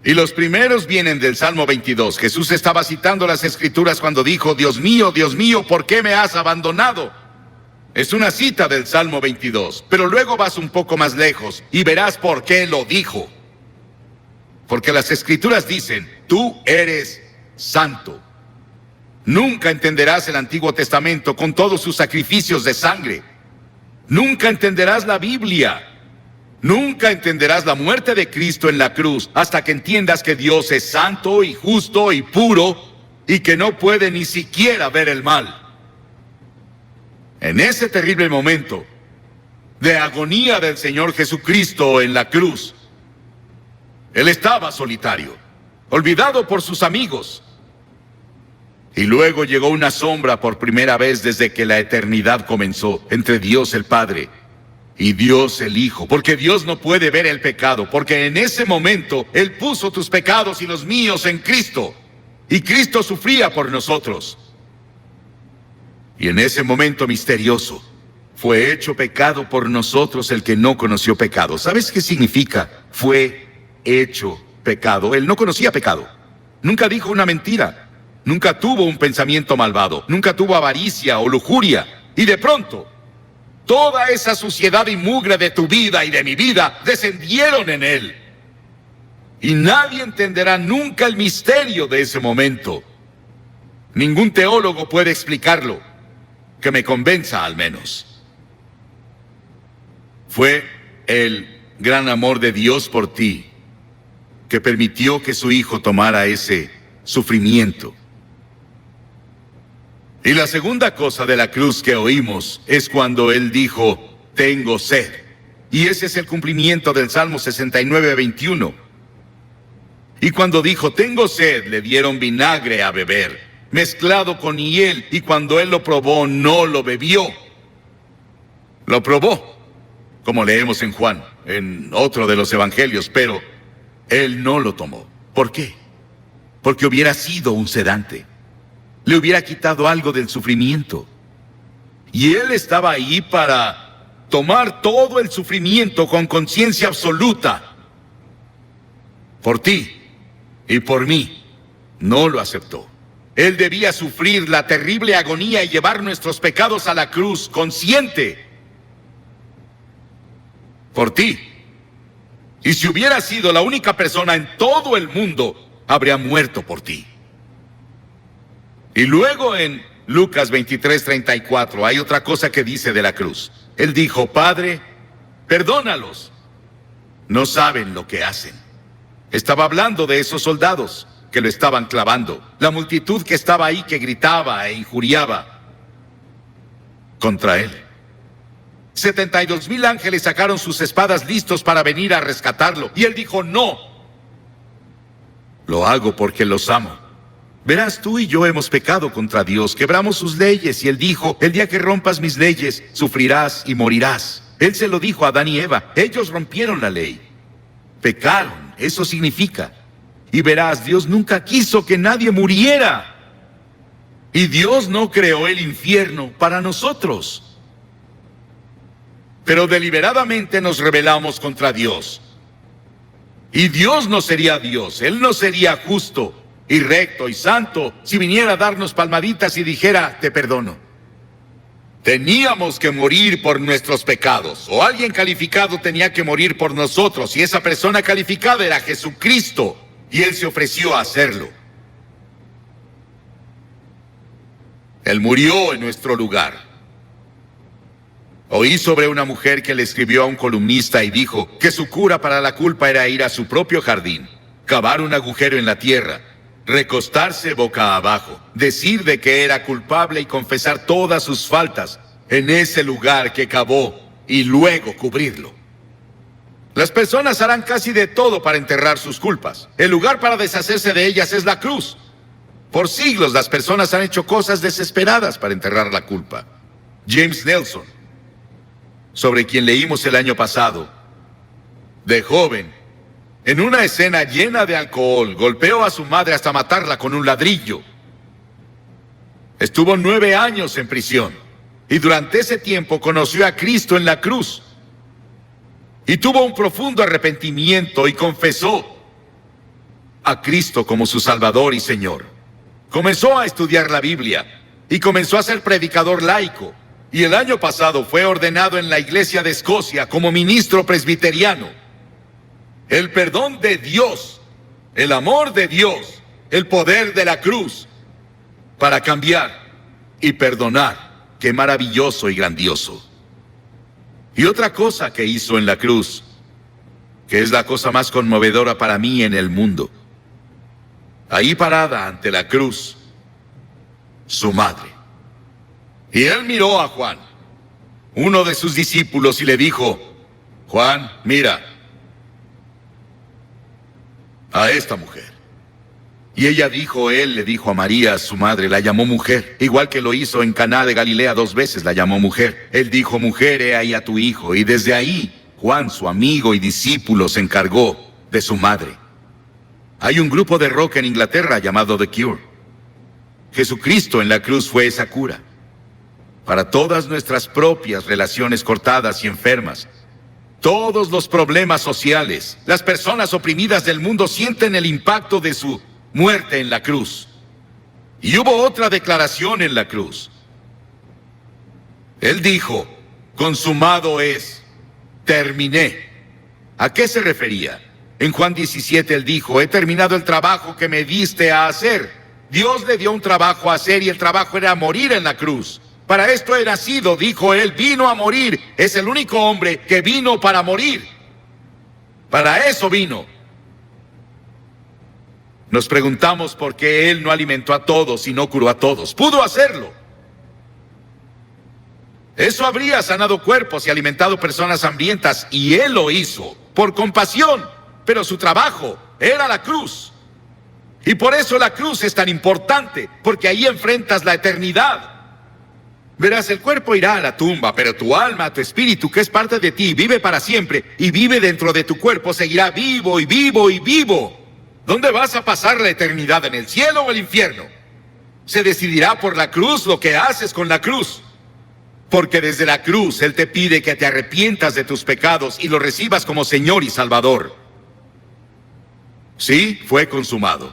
Y los primeros vienen del Salmo 22. Jesús estaba citando las Escrituras cuando dijo, Dios mío, ¿por qué me has abandonado? Es una cita del Salmo 22, pero luego vas un poco más lejos y verás por qué lo dijo. Porque las Escrituras dicen, tú eres santo. Nunca entenderás el Antiguo Testamento con todos sus sacrificios de sangre. Nunca entenderás la Biblia. Nunca entenderás la muerte de Cristo en la cruz hasta que entiendas que Dios es santo y justo y puro y que no puede ni siquiera ver el mal. En ese terrible momento de agonía del Señor Jesucristo en la cruz, Él estaba solitario, olvidado por sus amigos. Y luego llegó una sombra por primera vez desde que la eternidad comenzó entre Dios el Padre y Dios el Hijo, porque Dios no puede ver el pecado, porque en ese momento Él puso tus pecados y los míos en Cristo, y Cristo sufría por nosotros. Y en ese momento misterioso, fue hecho pecado por nosotros el que no conoció pecado. ¿Sabes qué significa? Fue hecho pecado. Él no conocía pecado. Nunca dijo una mentira. Nunca tuvo un pensamiento malvado. Nunca tuvo avaricia o lujuria. Y de pronto, toda esa suciedad y mugre de tu vida y de mi vida descendieron en Él. Y nadie entenderá nunca el misterio de ese momento. Ningún teólogo puede explicarlo, que me convenza al menos. Fue el gran amor de Dios por ti que permitió que su Hijo tomara ese sufrimiento. Y la segunda cosa de la cruz que oímos es cuando Él dijo, tengo sed. Y ese es el cumplimiento del Salmo 69:21. Y cuando dijo, tengo sed, le dieron vinagre a beber, mezclado con hiel, y cuando Él lo probó, no lo bebió. Lo probó, como leemos en Juan, en otro de los evangelios, pero Él no lo tomó. ¿Por qué? Porque hubiera sido un sedante. Le hubiera quitado algo del sufrimiento. Y Él estaba ahí para tomar todo el sufrimiento con conciencia absoluta. Por ti y por mí. No lo aceptó. Él debía sufrir la terrible agonía y llevar nuestros pecados a la cruz, consciente. Por ti. Y si hubiera sido la única persona en todo el mundo, habría muerto por ti. Y luego en Lucas 23:34 hay otra cosa que dice de la cruz. Él dijo, Padre, perdónalos. No saben lo que hacen. Estaba hablando de esos soldados que lo estaban clavando. La multitud que estaba ahí que gritaba e injuriaba contra Él. 72,000 ángeles sacaron sus espadas listos para venir a rescatarlo. Y Él dijo, no. Lo hago porque los amo. Verás, tú y yo hemos pecado contra Dios, quebramos sus leyes, y Él dijo, el día que rompas mis leyes, sufrirás y morirás. Él se lo dijo a Adán y Eva, ellos rompieron la ley. Pecaron, eso significa. Y verás, Dios nunca quiso que nadie muriera. Y Dios no creó el infierno para nosotros. Pero deliberadamente nos rebelamos contra Dios. Y Dios no sería Dios, Él no sería justo y recto y santo si viniera a darnos palmaditas y dijera, te perdono. Teníamos que morir por nuestros pecados, o alguien calificado tenía que morir por nosotros, y esa persona calificada era Jesucristo, y Él se ofreció a hacerlo. Él murió en nuestro lugar. Oí sobre una mujer que le escribió a un columnista y dijo que su cura para la culpa era ir a su propio jardín, cavar un agujero en la tierra, recostarse boca abajo, decir de que era culpable y confesar todas sus faltas en ese lugar que cavó y luego cubrirlo. Las personas harán casi de todo para enterrar sus culpas. El lugar para deshacerse de ellas es la cruz. Por siglos las personas han hecho cosas desesperadas para enterrar la culpa. James Nelson, sobre quien leímos el año pasado, de joven, en una escena llena de alcohol, golpeó a su madre hasta matarla con un ladrillo. Estuvo 9 años en prisión y durante ese tiempo conoció a Cristo en la cruz y tuvo un profundo arrepentimiento y confesó a Cristo como su Salvador y Señor. Comenzó a estudiar la Biblia y comenzó a ser predicador laico. Y el año pasado fue ordenado en la Iglesia de Escocia como ministro presbiteriano. El perdón de Dios, el amor de Dios, el poder de la cruz para cambiar y perdonar. Qué maravilloso y grandioso. Y otra cosa que hizo en la cruz, que es la cosa más conmovedora para mí en el mundo. Ahí parada ante la cruz, su madre. Y él miró a Juan, uno de sus discípulos, y le dijo: Juan, mira a esta mujer. Y ella dijo, él le dijo a María, su madre, la llamó mujer, igual que lo hizo en Caná de Galilea 2 veces, la llamó mujer. Él dijo: mujer, he ahí a tu hijo. Y desde ahí, Juan, su amigo y discípulo, se encargó de su madre. Hay un grupo de rock en Inglaterra llamado The Cure. Jesucristo en la cruz fue esa cura para todas nuestras propias relaciones cortadas y enfermas. Todos los problemas sociales, las personas oprimidas del mundo sienten el impacto de su muerte en la cruz. Y hubo otra declaración en la cruz. Él dijo: consumado es, terminé. ¿A qué se refería? En Juan 17 él dijo: he terminado el trabajo que me diste a hacer. Dios le dio un trabajo a hacer y el trabajo era morir en la cruz. Para esto he nacido, dijo él, vino a morir. Es el único hombre que vino para morir. Para eso vino. Nos preguntamos por qué él no alimentó a todos y no curó a todos. Pudo hacerlo. Eso habría sanado cuerpos y alimentado personas hambrientas, y él lo hizo por compasión, pero su trabajo era la cruz. Y por eso la cruz es tan importante, porque ahí enfrentas la eternidad. Verás, el cuerpo irá a la tumba, pero tu alma, tu espíritu, que es parte de ti, vive para siempre, y vive dentro de tu cuerpo, seguirá vivo y vivo y vivo. ¿Dónde vas a pasar la eternidad? ¿En el cielo o el infierno? Se decidirá por la cruz lo que haces con la cruz. Porque desde la cruz Él te pide que te arrepientas de tus pecados y lo recibas como Señor y Salvador. Sí, fue consumado.